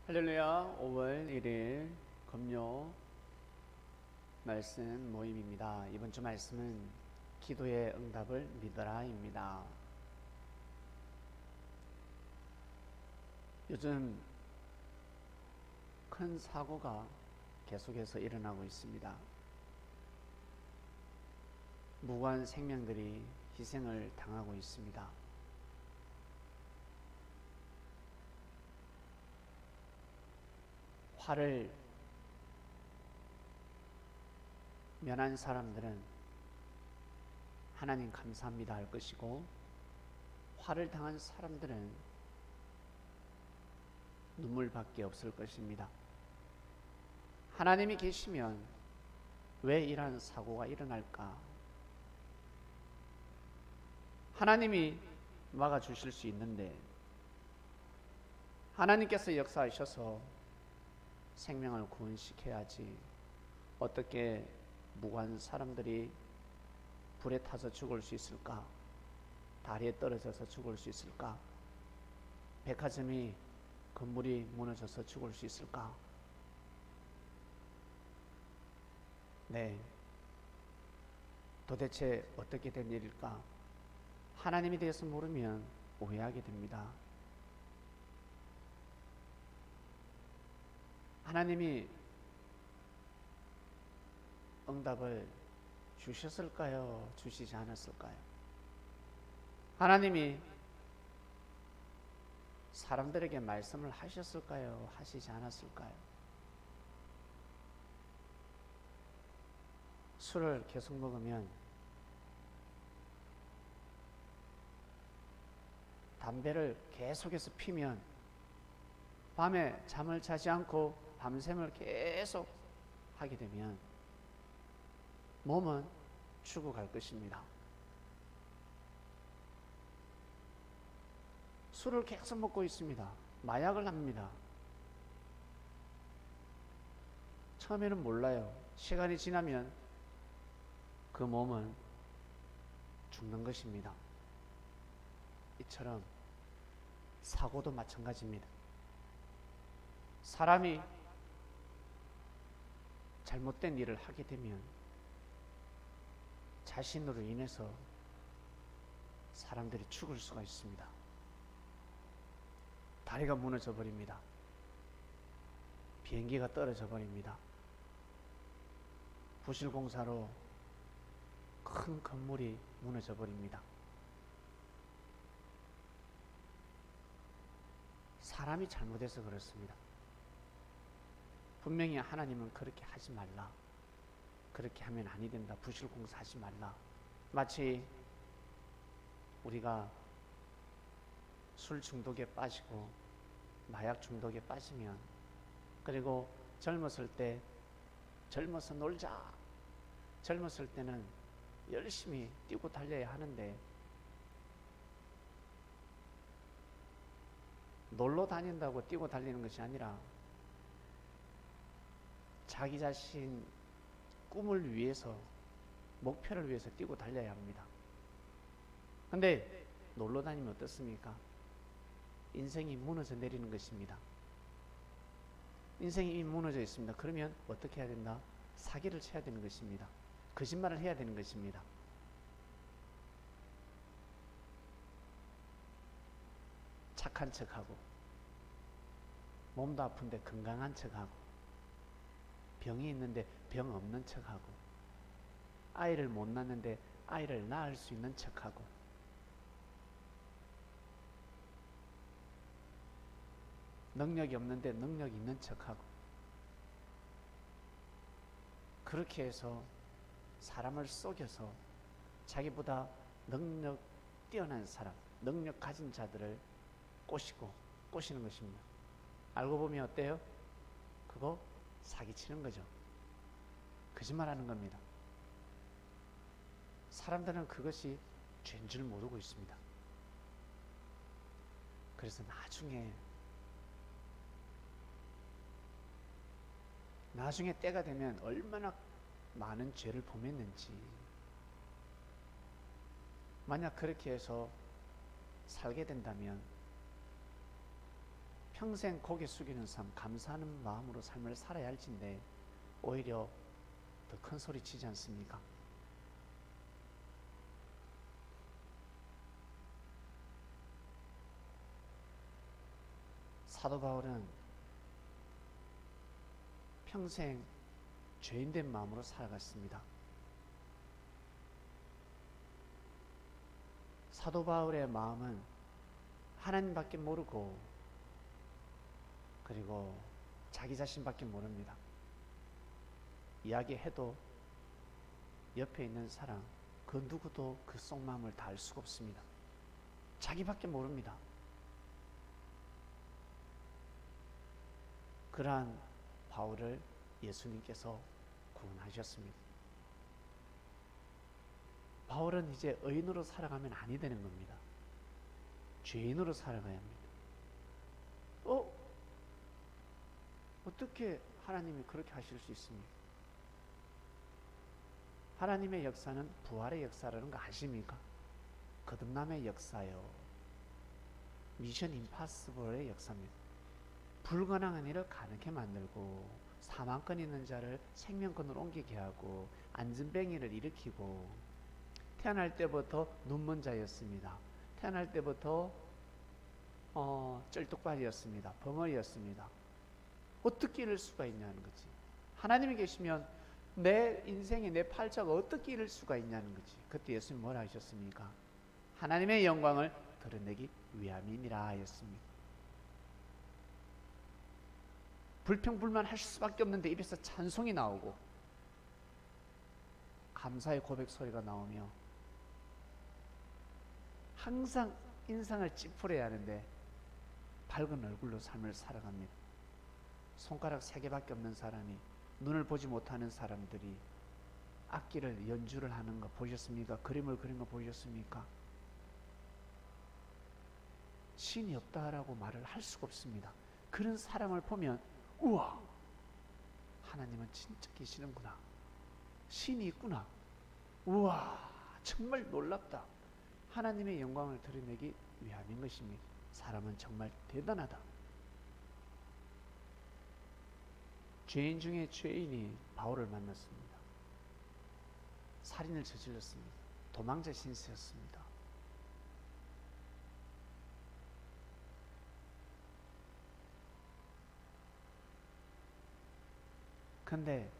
할렐루야. 5월 1일 금요 말씀 모임입니다. 이번 주 말씀은 기도의 응답을 믿어라입니다. 요즘 큰 사고가 계속해서 일어나고 있습니다. 무고한 생명들이 희생을 당하고 있습니다. 화를 면한 사람들은 하나님 감사합니다 할 것이고, 화를 당한 사람들은 눈물밖에 없을 것입니다. 하나님이 계시면 왜 이러한 사고가 일어날까? 하나님이 막아주실 수 있는데, 하나님께서 역사하셔서 생명을 구원시켜야지 어떻게 무고한 사람들이 불에 타서 죽을 수 있을까? 다리에 떨어져서 죽을 수 있을까? 백화점이 건물이 무너져서 죽을 수 있을까? 네, 도대체 어떻게 된 일일까? 하나님에 대해서 모르면 오해하게 됩니다. 하나님이 응답을 주셨을까요? 주시지 않았을까요? 하나님이 사람들에게 말씀을 하셨을까요? 하시지 않았을까요? 술을 계속 먹으면, 담배를 계속해서 피면, 밤에 잠을 자지 않고 밤샘을 계속 하게 되면 몸은 죽어갈 것입니다. 술을 계속 먹고 있습니다. 마약을 합니다. 처음에는 몰라요. 시간이 지나면 그 몸은 죽는 것입니다. 이처럼 사고도 마찬가지입니다. 사람이 잘못된 일을 하게 되면 자신으로 인해서 사람들이 죽을 수가 있습니다. 다리가 무너져 버립니다. 비행기가 떨어져 버립니다. 부실공사로 큰 건물이 무너져 버립니다. 사람이 잘못해서 그렇습니다. 분명히 하나님은 그렇게 하지 말라, 그렇게 하면 아니 된다, 부실공사 하지 말라. 마치 우리가 술 중독에 빠지고 마약 중독에 빠지면, 그리고 젊었을 때 젊어서 놀자, 젊었을 때는 열심히 뛰고 달려야 하는데 놀러 다닌다고 뛰고 달리는 것이 아니라 자기 자신 꿈을 위해서, 목표를 위해서 뛰고 달려야 합니다. 근데 놀러 다니면 어떻습니까? 인생이 무너져 내리는 것입니다. 인생이 이미 무너져 있습니다. 그러면 어떻게 해야 된다? 사기를 쳐야 되는 것입니다. 거짓말을 해야 되는 것입니다. 착한 척하고, 몸도 아픈데 건강한 척하고, 병이 있는데 병 없는 척하고, 아이를 못 낳는데 아이를 낳을 수 있는 척하고, 능력이 없는데 능력이 있는 척하고, 그렇게 해서 사람을 속여서 자기보다 능력 뛰어난 사람, 능력 가진 자들을 꼬시는 것입니다. 알고 보면 어때요? 그거 사기치는 거죠. 거짓말하는 겁니다. 사람들은 그것이 죄인 줄 모르고 있습니다. 그래서 나중에 때가 되면 얼마나 많은 죄를 범했는지, 만약 그렇게 해서 살게 된다면 평생 고개 숙이는 삶, 감사하는 마음으로 삶을 살아야 할진데 오히려 더 큰 소리 치지 않습니까? 사도 바울은 평생 죄인된 마음으로 살아갔습니다. 사도 바울의 마음은 하나님밖에 모르고 그리고 자기 자신밖에 모릅니다. 이야기해도 옆에 있는 사람 그 누구도 그 속마음을 다 알 수가 없습니다. 자기밖에 모릅니다. 그러한 바울을 예수님께서 구원하셨습니다. 바울은 이제 의인으로 살아가면 아니 되는 겁니다. 죄인으로 살아가야 합니다. 어떻게 하나님이 그렇게 하실 수 있습니까? 하나님의 역사는 부활의 역사라는 거 아십니까? 거듭남의 역사요. 미션 임파서블의 역사입니다. 불가능한 일을 가능하게 만들고 사망권 있는 자를 생명권으로 옮기게 하고 안전뱅이를 일으키고 태어날 때부터 눈먼 자였습니다. 태어날 때부터 쩔뚝발이었습니다. 벙어리였습니다. 어떻게 이럴 수가 있냐는 거지. 하나님이 계시면 내 인생에 내 팔자가 어떻게 이럴 수가 있냐는 거지. 그때 예수님이 뭐라 하셨습니까? 하나님의 영광을 드러내기 위함이니라 하였습니다. 불평불만할 수밖에 없는데 입에서 찬송이 나오고 감사의 고백 소리가 나오며 항상 인상을 찌푸려야 하는데 밝은 얼굴로 삶을 살아갑니다. 손가락 3개밖에 없는 사람이, 눈을 보지 못하는 사람들이 악기를 연주를 하는 거 보셨습니까? 그림을 그린 거 보셨습니까? 신이 없다라고 말을 할 수가 없습니다. 그런 사람을 보면 우와, 하나님은 진짜 계시는구나, 신이 있구나, 우와 정말 놀랍다, 하나님의 영광을 드러내기 위함인 것입니다. 사람은 정말 대단하다. 죄인 중에 죄인이 바울을 만났습니다. 살인을 저질렀습니다. 도망자 신세였습니다. 근데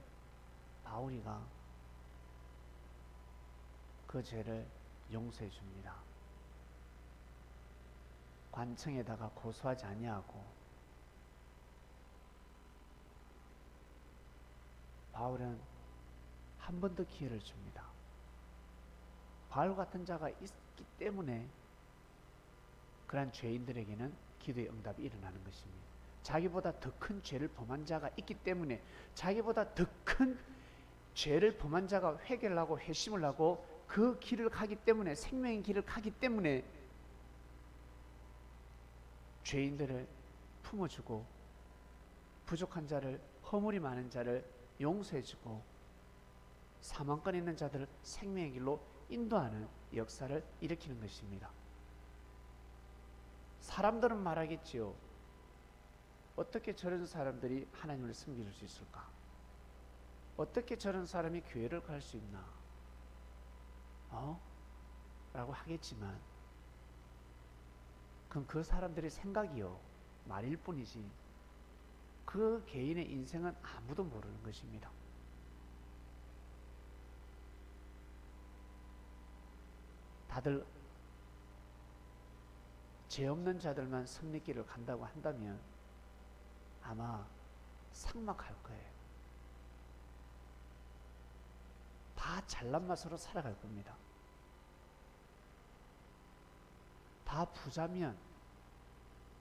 바울이가 그 죄를 용서해 줍니다. 관청에다가 고소하지 아니하고 바울은 한 번 더 기회를 줍니다. 바울 같은 자가 있기 때문에 그러한 죄인들에게는 기도의 응답이 일어나는 것입니다. 자기보다 더 큰 죄를 범한 자가 있기 때문에, 자기보다 더 큰 죄를 범한 자가 회개를 하고 회심을 하고 그 길을 가기 때문에, 생명의 길을 가기 때문에 죄인들을 품어주고 부족한 자를, 허물이 많은 자를 용서해주고 사망권 있는 자들을 생명의 길로 인도하는 역사를 일으키는 것입니다. 사람들은 말하겠지요. 어떻게 저런 사람들이 하나님을 섬길 수 있을까? 어떻게 저런 사람이 교회를 갈 수 있나? 라고 하겠지만 그건 그 사람들의 생각이요, 말일 뿐이지 그 개인의 인생은 아무도 모르는 것입니다. 다들 죄 없는 자들만 승리길을 간다고 한다면 아마 삭막할 거예요. 다 잘난 맛으로 살아갈 겁니다. 다 부자면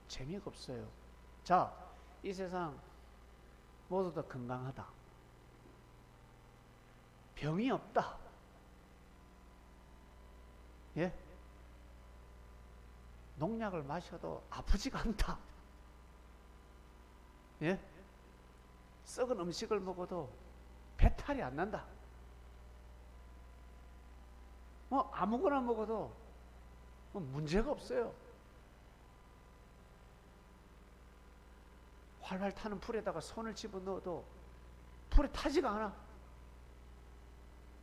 재미가 없어요. 자, 이 세상 모두 다 건강하다, 병이 없다, 예? 농약을 마셔도 아프지가 않다, 예? 썩은 음식을 먹어도 배탈이 안 난다, 뭐 아무거나 먹어도 뭐 문제가 없어요. 활활 타는 불에다가 손을 집어넣어도 불에 타지가 않아.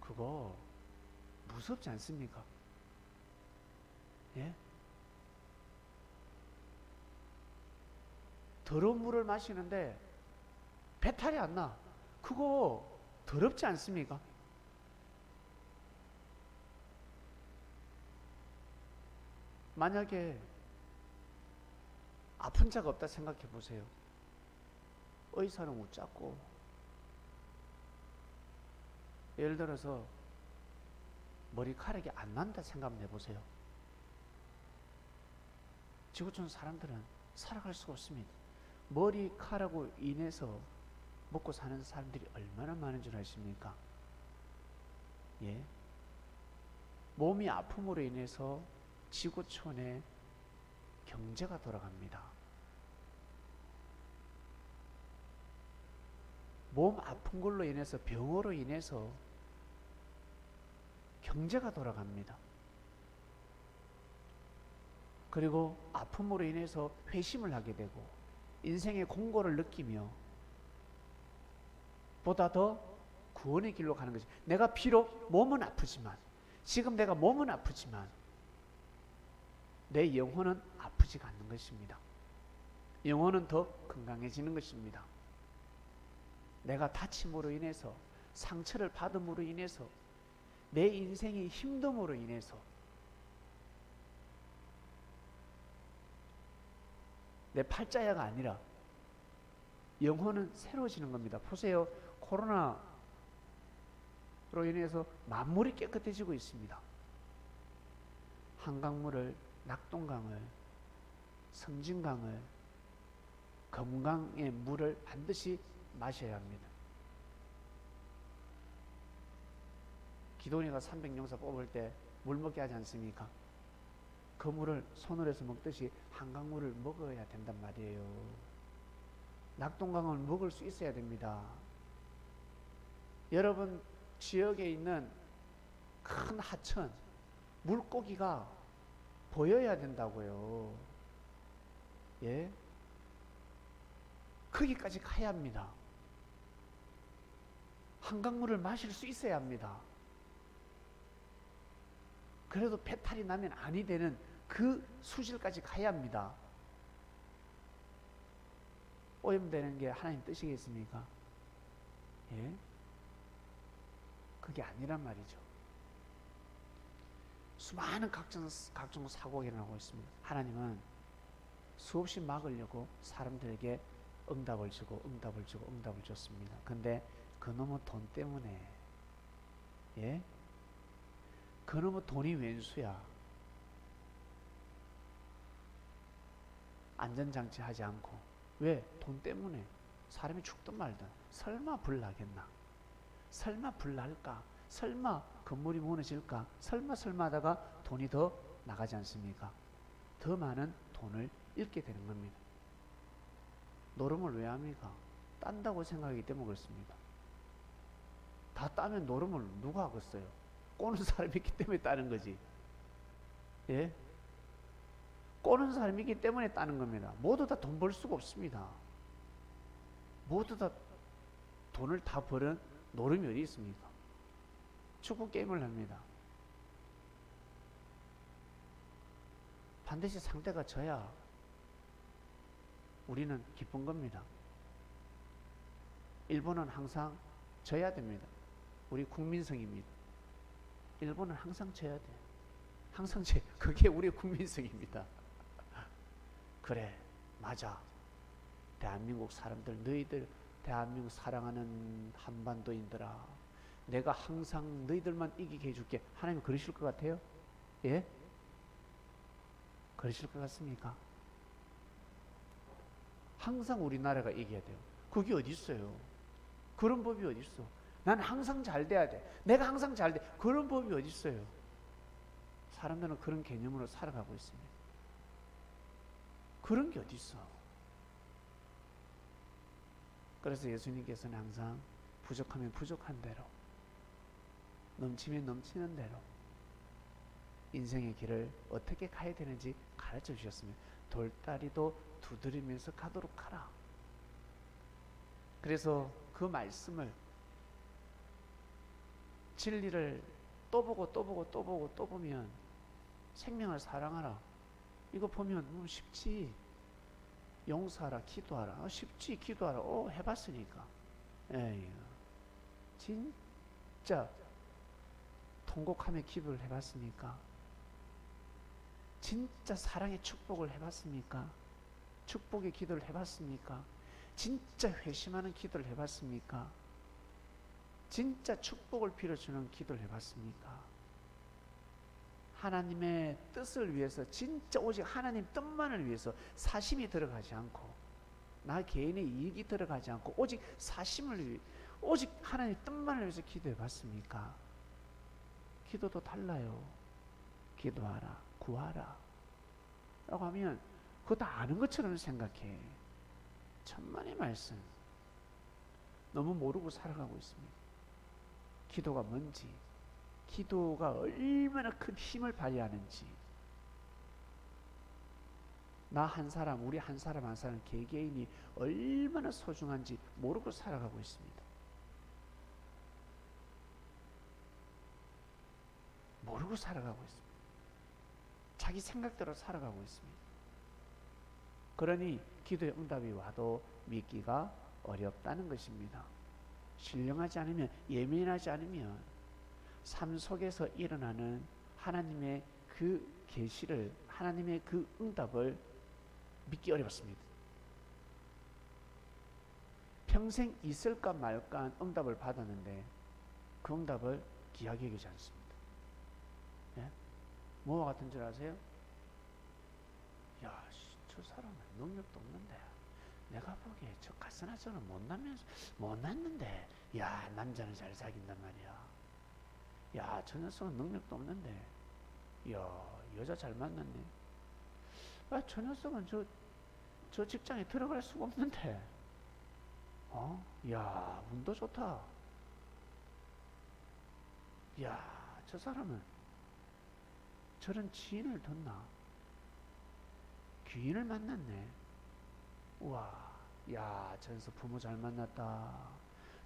그거 무섭지 않습니까? 예? 더러운 물을 마시는데 배탈이 안 나. 그거 더럽지 않습니까? 만약에 아픈 자가 없다 생각해 보세요. 의사는 웃자고, 예를 들어서 머리카락이 안 난다 생각해 보세요. 지구촌 사람들은 살아갈 수가 없습니다. 머리카락으로 인해서 먹고 사는 사람들이 얼마나 많은 줄 아십니까? 예? 몸이 아픔으로 인해서 지구촌의 경제가 돌아갑니다. 몸 아픈 걸로 인해서, 병으로 인해서 경제가 돌아갑니다. 그리고 아픔으로 인해서 회심을 하게 되고 인생의 공고를 느끼며 보다 더 구원의 길로 가는 것이, 내가 비록 몸은 아프지만, 지금 내가 몸은 아프지만 내 영혼은 아프지가 않는 것입니다. 영혼은 더 건강해지는 것입니다. 내가 다침으로 인해서, 상처를 받음으로 인해서, 내 인생이 힘듦으로 인해서 내 팔자야가 아니라 영혼은 새로워지는 겁니다. 보세요. 코로나로 인해서 만물이 깨끗해지고 있습니다. 한강물을, 낙동강을, 성진강을, 검강의 물을 반드시 마셔야 합니다. 기돈이가 300용사 뽑을 때 물 먹게 하지 않습니까? 그 물을 손으로 해서 먹듯이 한강물을 먹어야 된단 말이에요. 낙동강을 먹을 수 있어야 됩니다. 여러분 지역에 있는 큰 하천, 물고기가 보여야 된다고요. 예? 거기까지 가야 합니다. 한강물을 마실 수 있어야 합니다. 그래도 배탈이 나면 아니 되는 그 수질까지 가야 합니다. 오염되는 게 하나님 뜻이겠습니까? 예? 그게 아니란 말이죠. 수많은 각종 사고가 일어나고 있습니다. 하나님은 수없이 막으려고 사람들에게 응답을 주고 응답을 주고 응답을 줬습니다. 근데 그놈의 돈 때문에, 예? 그놈의 돈이 왼수야. 안전장치 하지 않고. 왜? 돈 때문에. 사람이 죽든 말든 설마 불 나겠나? 설마 불 날까? 설마 건물이 무너질까? 설마 하다가 돈이 더 나가지 않습니까? 더 많은 돈을 잃게 되는 겁니다. 노름을 왜 합니까? 딴다고 생각하기 때문에 그렇습니다. 다 따면 노름을 누가 하겠어요? 꼬는 사람이 있기 때문에 따는 거지. 예? 꼬는 사람이 있기 때문에 따는 겁니다. 모두 다 돈 벌 수가 없습니다. 모두 다 돈을 다 버는 노름이 어디 있습니까? 축구 게임을 합니다. 반드시 상대가 져야 우리는 기쁜 겁니다. 일본은 항상 져야 됩니다. 우리 국민성입니다. 일본은 항상 져야 돼. 항상 져. 그게 우리 국민성입니다. 그래, 맞아. 대한민국 사람들, 너희들 대한민국 사랑하는 한반도인들아, 내가 항상 너희들만 이기게 해줄게. 하나님 그러실 것 같아요? 예? 그러실 것 같습니까? 항상 우리나라가 이겨야 돼요. 그게 어디 있어요? 그런 법이 어디 있어? 난 항상 잘 돼야 돼. 내가 항상 잘 돼. 그런 법이 어디 있어요? 사람들은 그런 개념으로 살아가고 있습니다. 그런 게 어디 있어? 그래서 예수님께서는 항상 부족하면 부족한 대로, 넘치면 넘치는 대로 인생의 길을 어떻게 가야 되는지 가르쳐 주셨습니다. 돌다리도 두드리면서 가도록 하라. 그래서 그 말씀을, 진리를 또 보고 또 보고 또 보고 또 보면, 생명을 사랑하라, 이거 보면 쉽지. 용서하라, 기도하라, 쉽지. 기도하라, 해봤으니까. 에이, 진짜 통곡하며 기도를 해봤습니까? 진짜 사랑의 축복을 해봤습니까? 축복의 기도를 해봤습니까? 진짜 회심하는 기도를 해봤습니까? 진짜 축복을 빌어주는 기도를 해봤습니까? 하나님의 뜻을 위해서, 진짜 오직 하나님 뜻만을 위해서 사심이 들어가지 않고, 나 개인의 이익이 들어가지 않고, 오직 사심을 위해, 오직 하나님 뜻만을 위해서 기도해 봤습니까? 기도도 달라요. 기도하라, 구하라 라고 하면 그거 다 아는 것처럼 생각해. 천만의 말씀. 너무 모르고 살아가고 있습니다. 기도가 뭔지, 기도가 얼마나 큰 힘을 발휘하는지, 나 한 사람, 우리 한 사람 한 사람 개개인이 얼마나 소중한지 모르고 살아가고 있습니다. 모르고 살아가고 있습니다. 자기 생각대로 살아가고 있습니다. 그러니 기도의 응답이 와도 믿기가 어렵다는 것입니다. 신령하지 않으면, 예민하지 않으면 삶 속에서 일어나는 하나님의 그 계시를, 하나님의 그 응답을 믿기 어렵습니다. 평생 있을까 말까 한 응답을 받았는데 그 응답을 귀하게 여기지 않습니다. 예? 뭐와 같은 줄 아세요? 야, 저 사람은 능력도 없는데, 내가 보기에 저 가스나저는 못났는데, 야, 남자는 잘 사귄단 말이야. 야, 저 녀석은 능력도 없는데, 야, 여자 잘 만났네. 아, 저 녀석은 저 직장에 들어갈 수가 없는데, 야, 운도 좋다. 야, 저 사람은 저런 지인을 뒀나? 귀인을 만났네. 우와, 야, 저 녀석 부모 잘 만났다.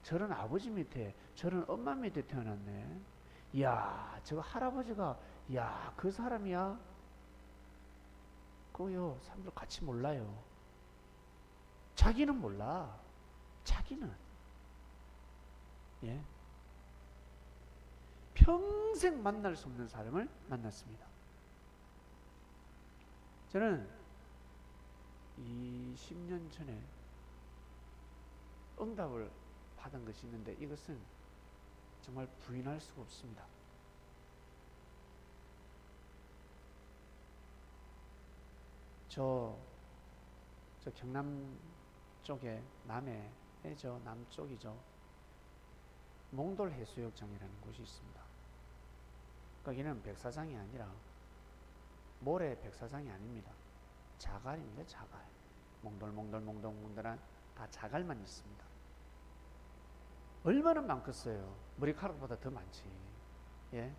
저런 아버지 밑에, 저런 엄마 밑에 태어났네. 야, 저 할아버지가, 야, 그 사람이야? 그거요, 사람들 같이 몰라요. 자기는 몰라. 자기는. 예. 평생 만날 수 없는 사람을 만났습니다. 저는 20년 전에 응답을 받은 것이 있는데, 이것은 정말 부인할 수가 없습니다. 저 경남 쪽에, 남해죠, 남쪽이죠. 몽돌 해수욕장이라는 곳이 있습니다. 거기는 백사장이 아니라, 모래 백사장이 아닙니다. 자갈입니다. 자갈. 몽돌몽돌한 다 자갈만 있습니다. 얼마나 많겠어요. 머리카락보다 더 많지. 예?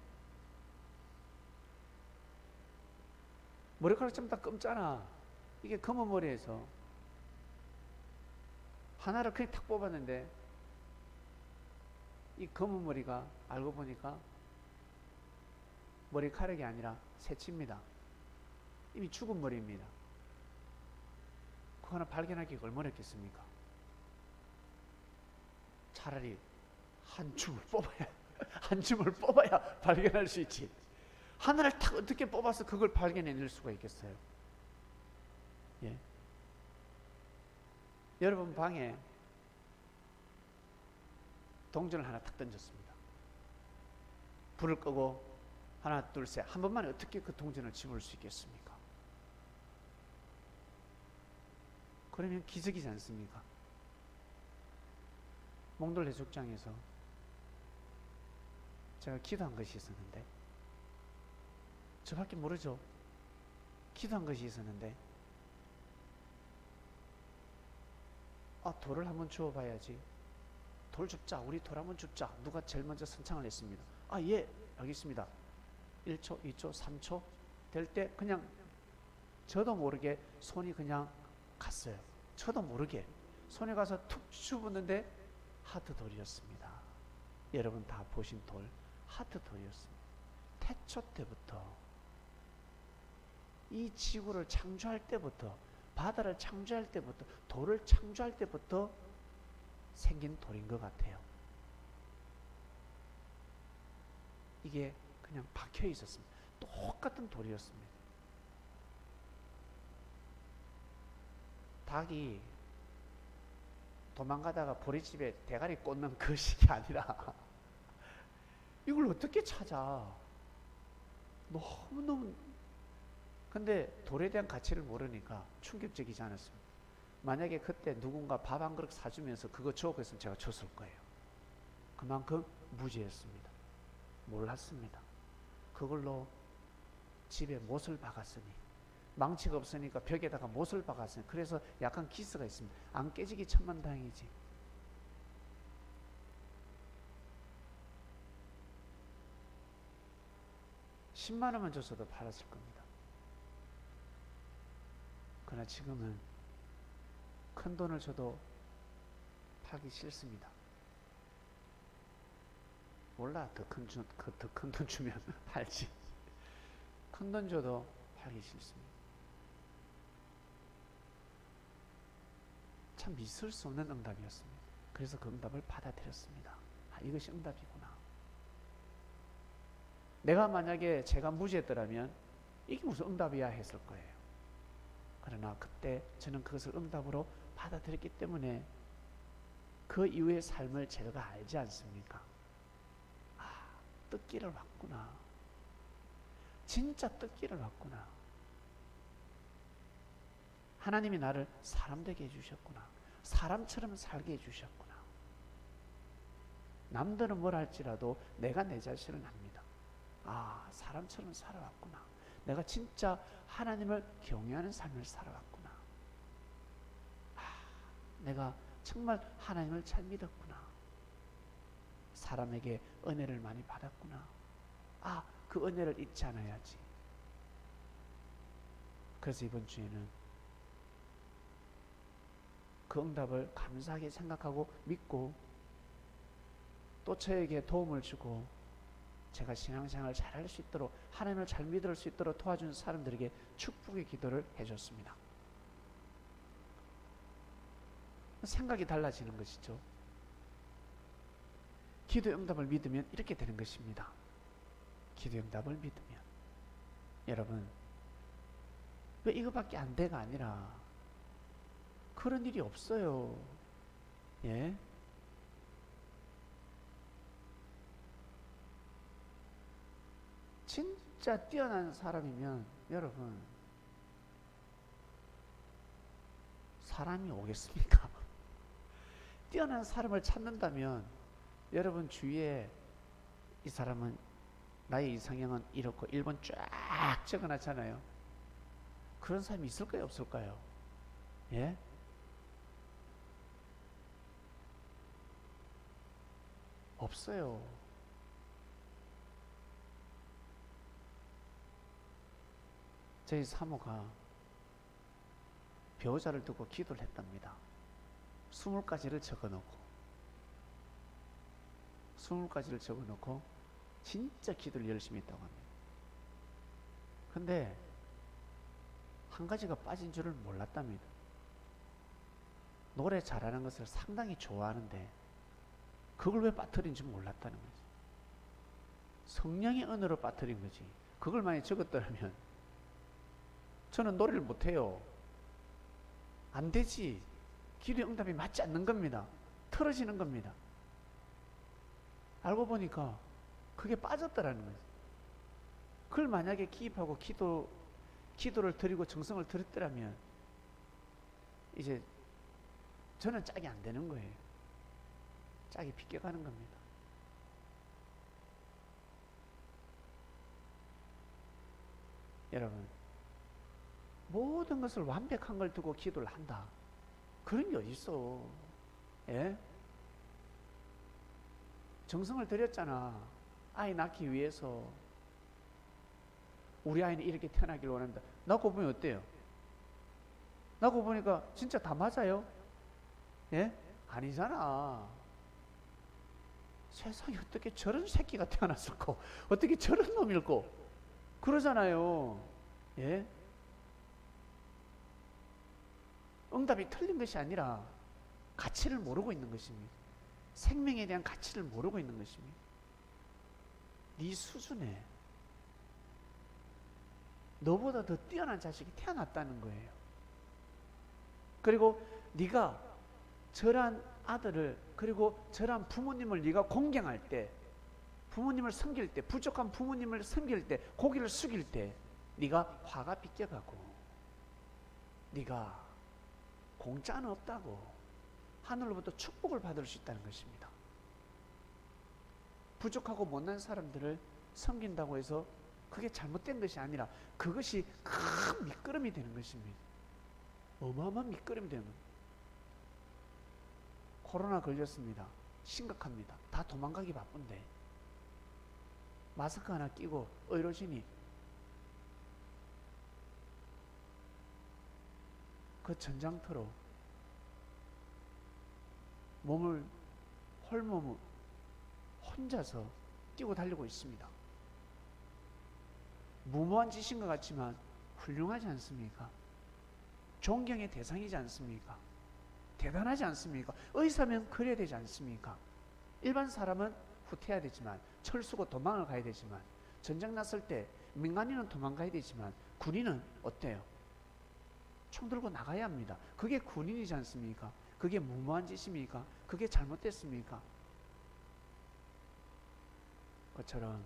머리카락 좀 다 검잖아. 이게 검은 머리에서 하나를 그냥 탁 뽑았는데, 이 검은 머리가 알고 보니까 머리카락이 아니라 새치입니다. 이미 죽은 머리입니다. 그거 하나 발견하기가 얼마나 했겠습니까? 차라리 한 줌을 뽑아야 발견할 수 있지. 하나를 탁 어떻게 뽑아서 그걸 발견해낼 수가 있겠어요? 예. 여러분 방에 동전을 하나 탁 던졌습니다. 불을 끄고 하나 둘 셋, 한 번만에 어떻게 그 동전을 집을 수 있겠습니까? 그러면 기적이지 않습니까? 몽돌 해수욕장에서 제가 기도한 것이 있었는데, 저밖에 모르죠. 기도한 것이 있었는데, 돌을 한번 주워봐야지. 돌 줍자, 우리 돌 한번 줍자. 누가 제일 먼저 선창을 했습니다. 예, 알겠습니다. 1초, 2초, 3초 될 때 그냥 저도 모르게 손이 그냥 갔어요. 저도 모르게. 손에 가서 툭 집었는데 하트 돌이었습니다. 여러분 다 보신 돌, 하트 돌이었습니다. 태초 때부터, 이 지구를 창조할 때부터, 바다를 창조할 때부터, 돌을 창조할 때부터 생긴 돌인 것 같아요. 이게 그냥 박혀 있었습니다. 똑같은 돌이었습니다. 닭이 도망가다가 보리집에 대가리 꽂는 그 식이 아니라 이걸 어떻게 찾아? 너무너무. 근데 돌에 대한 가치를 모르니까 충격적이지 않았습니다. 만약에 그때 누군가 밥 한 그릇 사주면서 그거 주고 했으면 제가 줬을 거예요. 그만큼 무지했습니다. 몰랐습니다. 그걸로 집에 못을 박았으니, 망치가 없으니까 벽에다가 못을 박았으니, 그래서 약간 기스가 있습니다. 안 깨지기 천만다행이지. $100,000원만 줬어도 팔았을 겁니다. 그러나 지금은 큰 돈을 줘도 팔기 싫습니다. 몰라, 더 큰 돈 주면 팔지. 큰 돈 줘도 팔기 싫습니다. 참 있을 수 없는 응답이었습니다. 그래서 그 응답을 받아들였습니다. 아, 이것이 응답이구나. 내가 만약에 제가 무지했더라면 이게 무슨 응답이야 했을 거예요. 그러나 그때 저는 그것을 응답으로 받아들였기 때문에 그 이후의 삶을 제가 알지 않습니까? 아, 뜻기를 왔구나. 진짜 뜻기를 왔구나. 하나님이 나를 사람 되게 해주셨구나. 사람처럼 살게 해주셨구나. 남들은 뭘 할지라도 내가 내 자신을 압니다. 아, 사람처럼 살아왔구나. 내가 진짜 하나님을 경외하는 삶을 살아왔구나. 아, 내가 정말 하나님을 잘 믿었구나. 사람에게 은혜를 많이 받았구나. 아, 그 은혜를 잊지 않아야지. 그래서 이번 주에는 그 응답을 감사하게 생각하고 믿고, 또 저에게 도움을 주고 제가 신앙생활을 잘할 수 있도록, 하나님을 잘 믿을 수 있도록 도와준 사람들에게 축복의 기도를 해줬습니다. 생각이 달라지는 것이죠. 기도 응답을 믿으면 이렇게 되는 것입니다. 기도 응답을 믿으면, 여러분, 왜 이거밖에 안 돼가 아니라 그런 일이 없어요. 예? 진짜 뛰어난 사람이면 여러분, 사람이 오겠습니까? 뛰어난 사람을 찾는다면 여러분 주위에 이 사람은, 나의 이상형은 이렇고 1번 쫙 적어놨잖아요. 그런 사람이 있을까요, 없을까요? 예? 없어요. 저희 사모가 배우자를 두고 기도를 했답니다. 20가지를 적어놓고 진짜 기도를 열심히 했다고 합니다. 근데 한 가지가 빠진 줄을 몰랐답니다. 노래 잘하는 것을 상당히 좋아하는데 그걸 왜 빠뜨린지 몰랐다는 거지. 성령의 은혜로 빠뜨린 거지. 그걸 많이 적었더라면 저는 노래를 못해요. 안 되지. 기도의 응답이 맞지 않는 겁니다. 틀어지는 겁니다. 알고 보니까 그게 빠졌더라는 거지. 그걸 만약에 기입하고 기도를 드리고 정성을 드렸더라면 이제 저는 짝이 안 되는 거예요. 짝이 비껴가는 겁니다. 여러분, 모든 것을 완벽한 걸 두고 기도를 한다. 그런 게 어디 있어? 예? 정성을 들였잖아. 아이 낳기 위해서. 우리 아이는 이렇게 태어나기를 원합니다. 낳고 보면 어때요? 낳고 보니까 진짜 다 맞아요. 예? 아니잖아. 세상에 어떻게 저런 새끼가 태어났을까? 어떻게 저런 놈일까? 그러잖아요. 예? 응답이 틀린 것이 아니라 가치를 모르고 있는 것입니다. 생명에 대한 가치를 모르고 있는 것입니다. 네 수준에 너보다 더 뛰어난 자식이 태어났다는 거예요. 그리고 네가 저런 아들을, 그리고 저런 부모님을 네가 공경할 때, 부모님을 섬길 때, 부족한 부모님을 섬길 때, 고개를 숙일 때 네가 화가 빗겨가고, 네가 공짜는 없다고 하늘로부터 축복을 받을 수 있다는 것입니다. 부족하고 못난 사람들을 섬긴다고 해서 그게 잘못된 것이 아니라 그것이 큰 밑거름이 되는 것입니다. 어마어마한 밑거름이 되는 겁니다. 코로나 걸렸습니다. 심각합니다. 다 도망가기 바쁜데 마스크 하나 끼고 의료진이 그 전장터로 몸을 홀몸을 혼자서 뛰고 달리고 있습니다. 무모한 짓인 것 같지만 훌륭하지 않습니까? 존경의 대상이지 않습니까? 대단하지 않습니까? 의사면 그래야 되지 않습니까? 일반 사람은 후퇴해야 되지만, 철수고 도망을 가야 되지만, 전쟁 났을 때 민간인은 도망가야 되지만 군인은 어때요? 총 들고 나가야 합니다. 그게 군인이지 않습니까? 그게 무모한 짓입니까? 그게 잘못됐습니까? 그처럼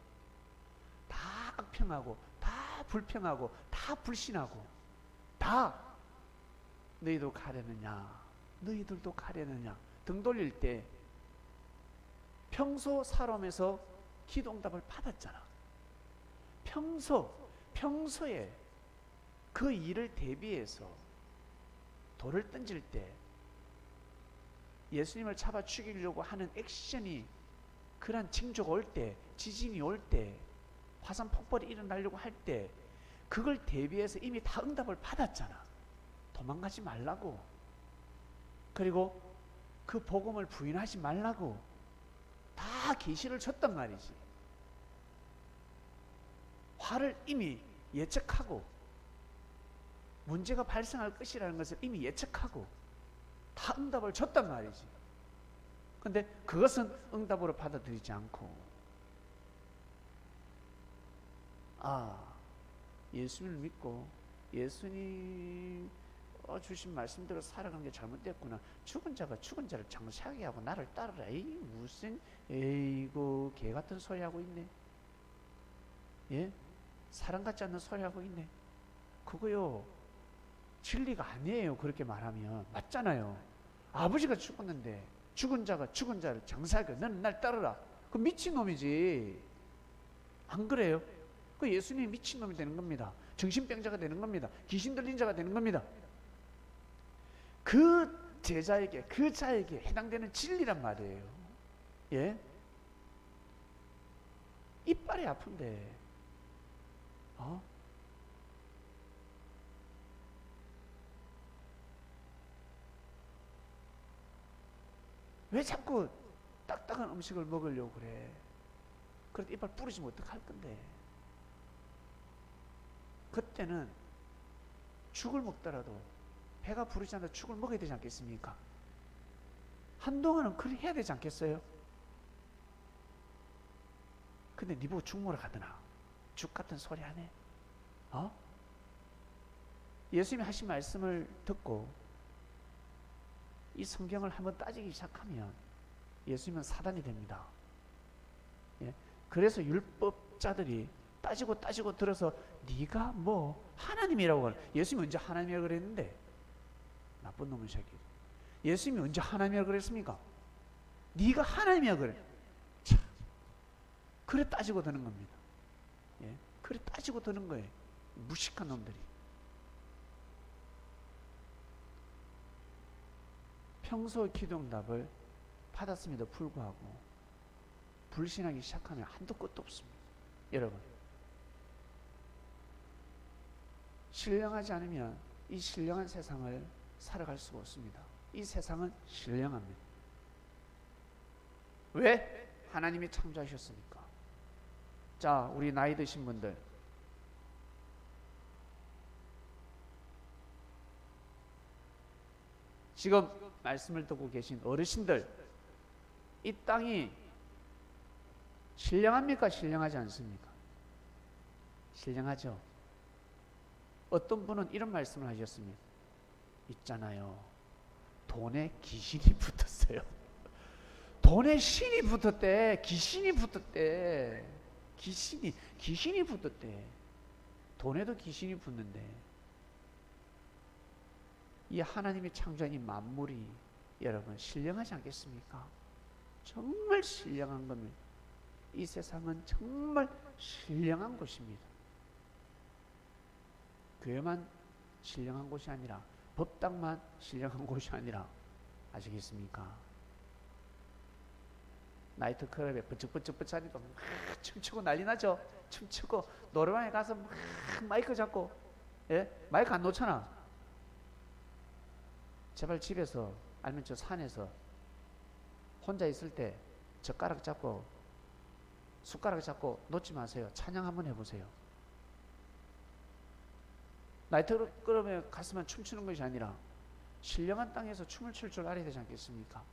다 악평하고, 다 불평하고, 다 불신하고, 다 너희도 가려느냐, 너희들도 가려느냐 등 돌릴 때 평소 살아오면서 기도응답을 받았잖아. 평소에 그 일을 대비해서 돌을 던질 때, 예수님을 잡아 죽이려고 하는 액션이, 그러한 징조가 올 때, 지진이 올 때, 화산 폭발이 일어나려고 할 때, 그걸 대비해서 이미 다 응답을 받았잖아. 도망가지 말라고, 그리고 그 복음을 부인하지 말라고 다 계시를 줬단 말이지. 화를 이미 예측하고, 문제가 발생할 것이라는 것을 이미 예측하고 다 응답을 줬단 말이지. 근데 그것은 응답으로 받아들이지 않고, 예수님을 믿고 예수님 주신 말씀대로 살아가는 게 잘못됐구나. 죽은 자가 죽은 자를 장사하게 하고 나를 따르라. 에이고 개 같은 소리 하고 있네. 예? 사람 같지 않는 소리 하고 있네. 그거요, 진리가 아니에요. 그렇게 말하면. 맞잖아요. 아버지가 죽었는데 죽은 자가 죽은 자를 장사하게, 너는 날 따르라. 그 미친놈이지. 안 그래요? 그 예수님이 미친놈이 되는 겁니다. 정신병자가 되는 겁니다. 귀신 들린 자가 되는 겁니다. 그 제자에게, 그 자에게 해당되는 진리란 말이에요. 예? 이빨이 아픈데, 왜 자꾸 딱딱한 음식을 먹으려고 그래? 그래도 이빨 부러지면 어떡할 건데? 그때는 죽을 먹더라도 배가 부르지 않아도 죽을 먹어야 되지 않겠습니까? 한동안은 그렇게 해야 되지 않겠어요? 근데 니 보고 죽 먹으러 가더나? 죽 같은 소리 하네? 예수님이 하신 말씀을 듣고 이 성경을 한번 따지기 시작하면 예수님은 사단이 됩니다. 예? 그래서 율법자들이 따지고 들어서 네가 뭐 하나님이라고 하는, 예수님이 언제 하나님이라고 그랬는데? 나쁜 놈의 새끼. 예수님이 언제 하나님이라고 그랬습니까? 네가 하나님이야 그래. 참, 그래 따지고 드는 겁니다. 예? 그래 따지고 드는 거예요. 무식한 놈들이. 평소 기도응답을 받았음에도 불구하고 불신하기 시작하면 한도 끝도 없습니다. 여러분, 신령하지 않으면 이 신령한 세상을 살아갈 수가 없습니다. 이 세상은 신령합니다. 왜? 하나님이 창조하셨으니까. 자, 우리 나이 드신 분들, 지금 말씀을 듣고 계신 어르신들, 이 땅이 신령합니까? 신령하지 않습니까? 신령하죠. 어떤 분은 이런 말씀을 하셨습니다. 있잖아요, 돈에 귀신이 붙었어요. 돈에 신이 붙었대. 귀신이 붙었대. 귀신이 붙었대. 돈에도 귀신이 붙는데, 이 하나님이 창조한 이 만물이 여러분 신령하지 않겠습니까? 정말 신령한 겁니다. 이 세상은 정말 신령한 곳입니다. 교회만 신령한 곳이 아니라, 법당만 신령한 곳이 아니라, 아시겠습니까? 나이트클럽에 번쩍번쩍 하니까 막 춤추고 난리 나죠. 춤추고 노래방에 가서 막 마이크 잡고, 예? 마이크 안 놓잖아. 제발 집에서 아니면 저 산에서 혼자 있을 때 젓가락 잡고 숟가락 잡고 놓지 마세요. 찬양 한번 해보세요. 나이트클럽에 갔으면 춤추는 것이 아니라 신령한 땅에서 춤을 출 줄 알아야 되지 않겠습니까?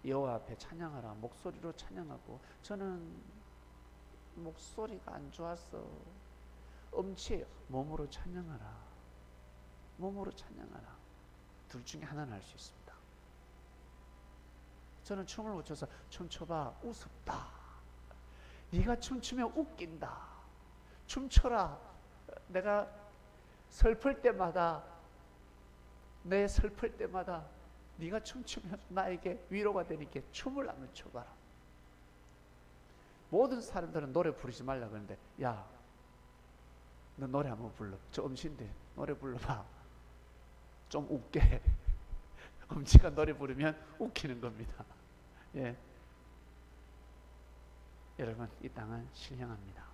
여호와 앞에 찬양하라. 목소리로 찬양하고, 저는 목소리가 안 좋아서 음치예요. 몸으로 찬양하라. 몸으로 찬양하라. 둘 중에 하나는 할 수 있습니다. 저는 춤을 못 춰서 춤춰봐 우습다. 네가 춤추면 웃긴다. 춤춰라. 내가 슬플 때마다, 내 슬플 때마다 네가 춤추면 나에게 위로가 되니까 춤을 한번 춰봐라. 모든 사람들은 노래 부르지 말라 그러는데, 야, 너 노래 한번 불러. 저 음치인데 노래 불러봐. 좀 웃게. 음치가 노래 부르면 웃기는 겁니다. 예. 여러분, 이 땅은 신령합니다.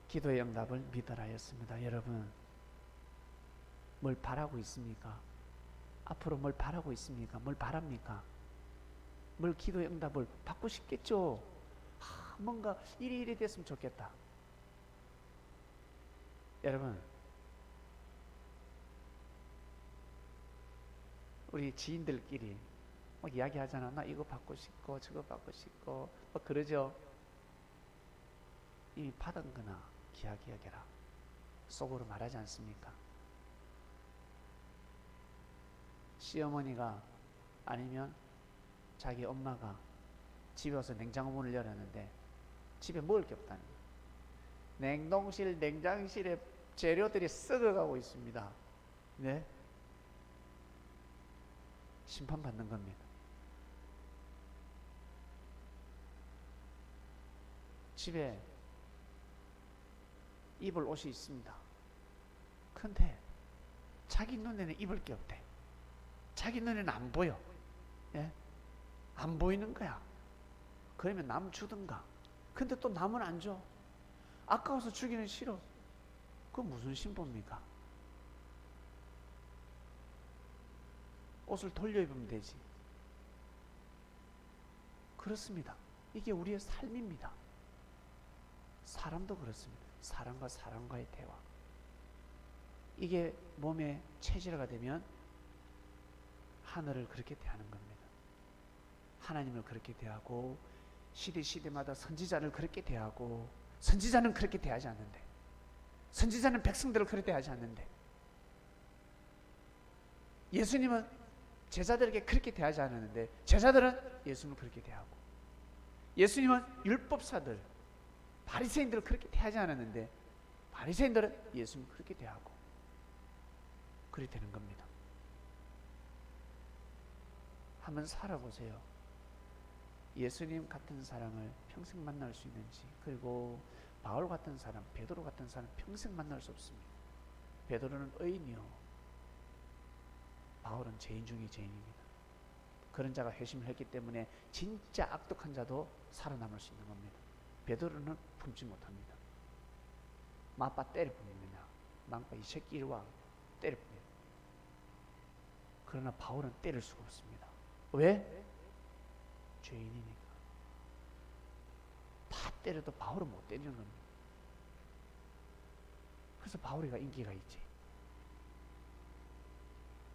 기도의 응답을 믿으라 했습니다. 여러분, 뭘 바라고 있습니까? 앞으로 뭘 바라고 있습니까? 뭘 바랍니까? 뭘 기도의 응답을 받고 싶겠죠? 뭔가 이리 됐으면 좋겠다. 여러분, 우리 지인들끼리 막 이야기하잖아. 나 이거 받고 싶고 저거 받고 싶고 막 그러죠. 이미 받은 거나 이야기하게라. 속으로 말하지 않습니까? 시어머니가 아니면 자기 엄마가 집에 와서 냉장고 문을 열었는데 집에 먹을 게 없다는 거예요. 냉동실, 냉장실에 재료들이 썩어가고 있습니다. 네? 심판받는 겁니다. 집에 입을 옷이 있습니다. 근데 자기 눈에는 입을 게 없대. 자기 눈에는 안 보여. 예? 안 보이는 거야. 그러면 남 주든가. 근데 또 남은 안 줘. 아까워서 주기는 싫어. 그건 무슨 신부입니까? 옷을 돌려 입으면 되지. 그렇습니다. 이게 우리의 삶입니다. 사람도 그렇습니다. 사람과 사람과의 대화. 이게 몸의 체질화가 되면 하늘을 그렇게 대하는 겁니다. 하나님을 그렇게 대하고, 시대마다 선지자를 그렇게 대하고, 선지자는 그렇게 대하지 않는데, 선지자는 백성들을 그렇게 대하지 않는데, 예수님은 제자들에게 그렇게 대하지 않았는데 제자들은 예수님을 그렇게 대하고, 예수님은 율법사들, 바리새인들을 그렇게 대하지 않았는데 바리새인들은 예수님을 그렇게 대하고, 그렇게 되는 겁니다. 한번 살아보세요. 예수님 같은 사람을 평생 만날 수 있는지. 그리고 바울 같은 사람, 베드로 같은 사람 평생 만날 수 없습니다. 베드로는 의인이요, 바울은 죄인 중에 죄인입니다. 그런 자가 회심을 했기 때문에 진짜 악독한 자도 살아남을 수 있는 겁니다. 베드로는 품지 못합니다. 마빠 때려봅니다. 망빠 이 새끼 이리 와 때려봅니다. 그러나 바울은 때릴 수가 없습니다. 왜? 죄인이니까. 다 때려도 바울은 못 때리는 겁니다. 그래서 바울이가 인기가 있지.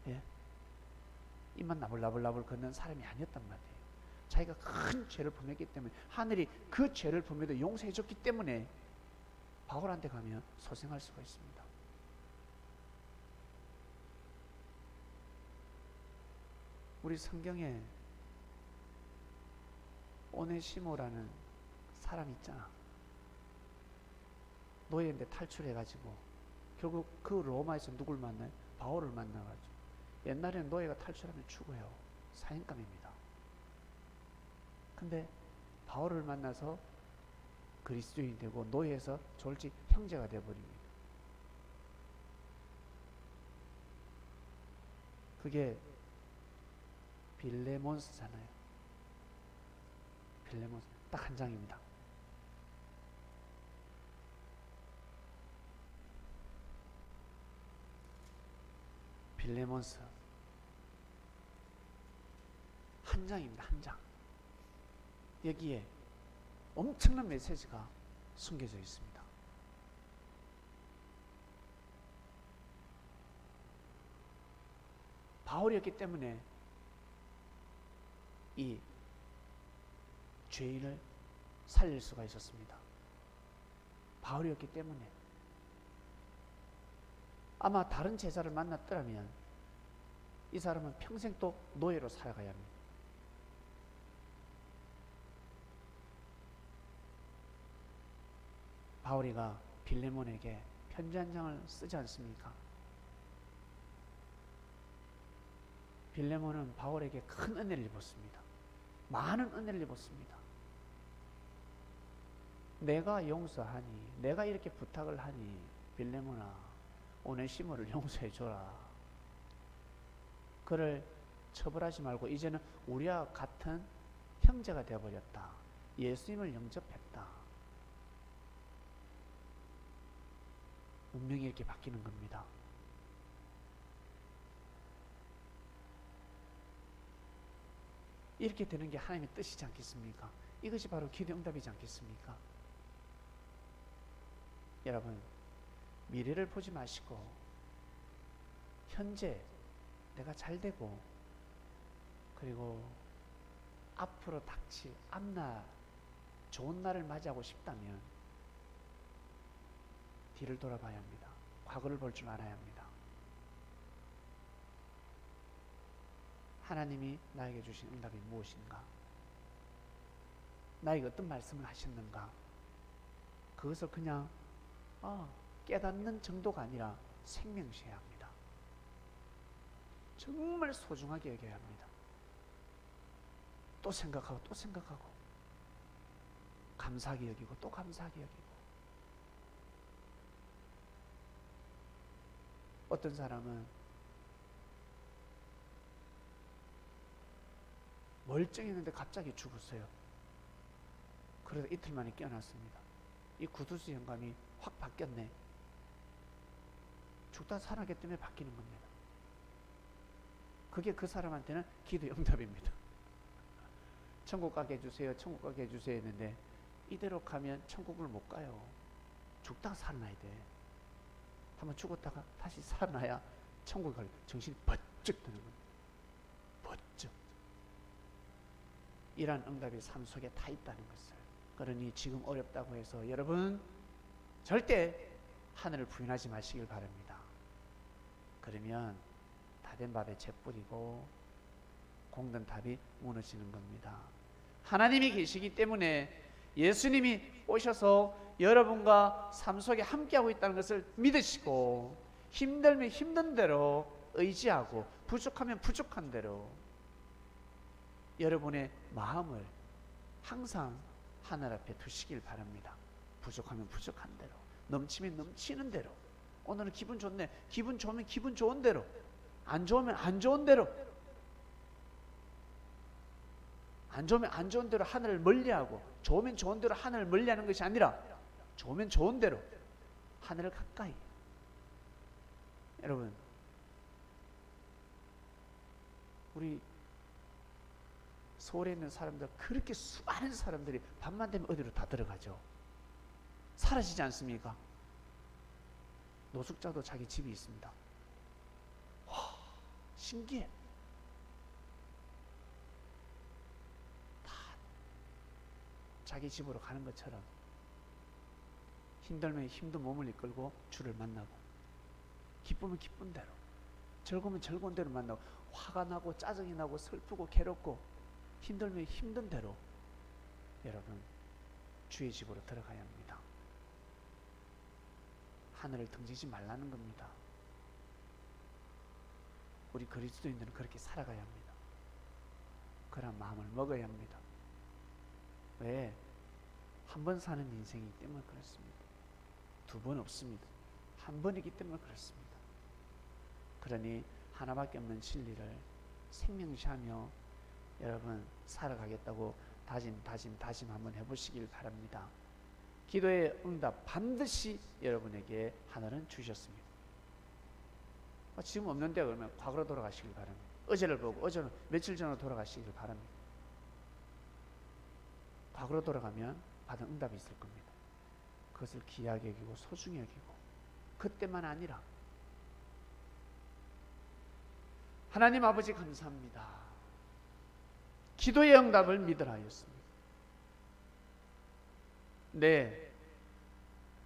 예? 입만 나불나불나불 걷는 사람이 아니었단 말이에요. 자기가 큰 죄를 범했기 때문에 하늘이 그 죄를 범해도 용서해 줬기 때문에 바울한테 가면 소생할 수가 있습니다. 우리 성경에 오네시모라는 사람 있잖아. 노예인데 탈출해가지고 결국 그 로마에서 누굴 만나요? 바울을 만나가지고. 옛날에는 노예가 탈출하면 죽어요. 사형감입니다. 근데 바울을 만나서 그리스도인이 되고 노예에서 졸지 형제가 되어버립니다. 그게 빌레몬스잖아요. 빌레몬스 딱 한 장입니다. 빌레몬스 한 장입니다. 한 장. 여기에 엄청난 메시지가 숨겨져 있습니다. 바울이었기 때문에 이 죄인을 살릴 수가 있었습니다. 바울이었기 때문에. 아마 다른 제자를 만났더라면 이 사람은 평생 또 노예로 살아가야 합니다. 바울이가 빌레몬에게 편지 한 장을 쓰지 않습니까? 빌레몬은 바울에게 큰 은혜를 입었습니다. 많은 은혜를 입었습니다. 내가 용서하니, 내가 이렇게 부탁을 하니 빌레몬아 오네시모를 용서해 줘라. 그를 처벌하지 말고 이제는 우리와 같은 형제가 되어버렸다. 예수님을 영접했다. 운명이 이렇게 바뀌는 겁니다. 이렇게 되는 게 하나님의 뜻이지 않겠습니까? 이것이 바로 기도 응답이지 않겠습니까? 여러분, 미래를 보지 마시고 현재 내가 잘 되고 그리고 앞으로 닥칠 앞날 좋은 날을 맞이하고 싶다면 뒤를 돌아봐야 합니다. 과거를 볼 줄 알아야 합니다. 하나님이 나에게 주신 응답이 무엇인가? 나에게 어떤 말씀을 하셨는가? 그것을 그냥 깨닫는 정도가 아니라 생명시해야 합니다. 정말 소중하게 여겨야 합니다. 또 생각하고 또 생각하고 감사하게 여기고 또 감사하게 여기고. 어떤 사람은 멀쩡했는데 갑자기 죽었어요. 그래서 이틀 만에 깨어났습니다. 이 구두수 영감이 확 바뀌었네. 죽다 살아나기 때문에 바뀌는 겁니다. 그게 그 사람한테는 기도의 응답입니다. 천국 가게 해주세요, 천국 가게 해주세요 했는데 이대로 가면 천국을 못 가요. 죽다가 살아나야 돼. 한번 죽었다가 다시 살아나야 천국에 갈 정신이 번쩍 드는 겁니다. 번쩍. 이러한 응답이 삶 속에 다 있다는 것을. 그러니 지금 어렵다고 해서 여러분 절대 하늘을 부인하지 마시길 바랍니다. 그러면 다된 밥에 재 뿌리고 공든 탑이 무너지는 겁니다. 하나님이 계시기 때문에 예수님이 오셔서 여러분과 삶 속에 함께하고 있다는 것을 믿으시고 힘들면 힘든 대로 의지하고 부족하면 부족한 대로 여러분의 마음을 항상 하늘 앞에 두시길 바랍니다. 부족하면 부족한 대로, 넘치면 넘치는 대로. 오늘은 기분 좋네. 기분 좋으면 기분 좋은 대로, 안 좋으면 안 좋은 대로, 안 좋으면 안 좋은 대로 하늘을 멀리하고 좋으면 좋은 대로 하늘을 멀리하는 것이 아니라 좋으면 좋은 대로 하늘 가까이. 여러분, 우리 서울에 있는 사람들, 그렇게 수많은 사람들이 밤만 되면 어디로 다 들어가죠. 사라지지 않습니까? 노숙자도 자기 집이 있습니다. 와, 신기해. 다 자기 집으로 가는 것처럼 힘들면 힘든 몸을 이끌고 주를 만나고, 기쁘면 기쁜 대로, 즐거우면 즐거운 대로 만나고, 화가 나고 짜증이 나고 슬프고 괴롭고 힘들면 힘든 대로 여러분 주의 집으로 들어가야 합니다. 하늘을 등지지 말라는 겁니다. 우리 그리스도인들은 그렇게 살아가야 합니다. 그런 마음을 먹어야 합니다. 왜? 한 번 사는 인생이기 때문에 그렇습니다. 두 번 없습니다. 한 번이기 때문에 그렇습니다. 그러니 하나밖에 없는 진리를 생명시하며 여러분 살아가겠다고 다짐 한번 해보시길 바랍니다. 기도의 응답 반드시 여러분에게 하늘은 주셨습니다. 지금 없는데 그러면 과거로 돌아가시길 바랍니다. 어제를 보고 어제는 며칠 전으로 돌아가시길 바랍니다. 과거로 돌아가면 받은 응답이 있을 겁니다. 그것을 귀하게 여기고 소중히 여기고, 그때만 아니라 하나님 아버지 감사합니다. 기도의 응답을 믿으라 하였습니다. 네,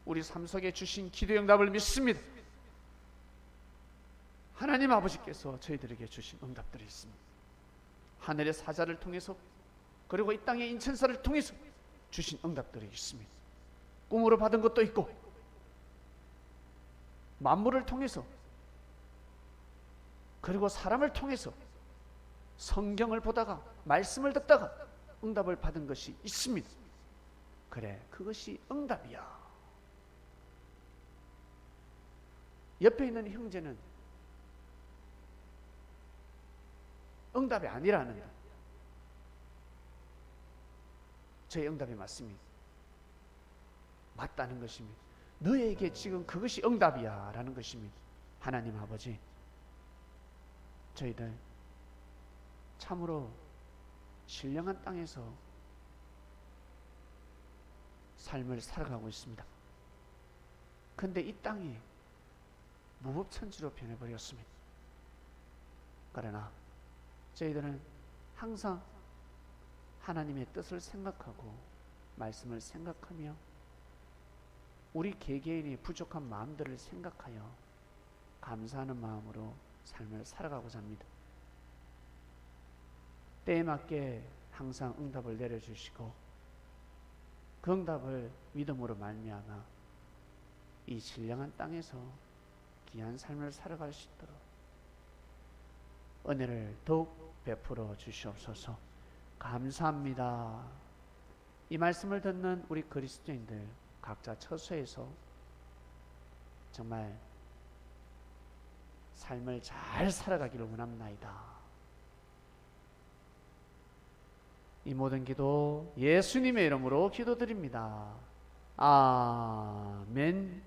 우리 삶 속에 주신 기도의 응답을 믿습니다. 하나님 아버지께서 저희들에게 주신 응답들이 있습니다. 하늘의 사자를 통해서, 그리고 이 땅의 인천사를 통해서 주신 응답들이 있습니다. 꿈으로 받은 것도 있고, 만물을 통해서, 그리고 사람을 통해서, 성경을 보다가 말씀을 듣다가 응답을 받은 것이 있습니다. 그래, 그것이 응답이야. 옆에 있는 형제는 응답이 아니라는, 저의 응답이 맞습니다. 맞다는 것입니다. 너에게 지금 그것이 응답이야 라는 것입니다. 하나님 아버지, 저희들 참으로 신령한 땅에서 삶을 살아가고 있습니다. 그런데 이 땅이 무법천지로 변해버렸습니다. 그러나 저희들은 항상 하나님의 뜻을 생각하고 말씀을 생각하며 우리 개개인의 부족한 마음들을 생각하여 감사하는 마음으로 삶을 살아가고자 합니다. 때에 맞게 항상 응답을 내려주시고 그 응답을 믿음으로 말미암아 이 신령한 땅에서 귀한 삶을 살아갈 수 있도록 은혜를 더욱 베풀어 주시옵소서. 감사합니다. 이 말씀을 듣는 우리 그리스도인들 각자 처소에서 정말 삶을 잘 살아가기를 원합나이다. 이 모든 기도 예수님의 이름으로 기도드립니다. 아멘.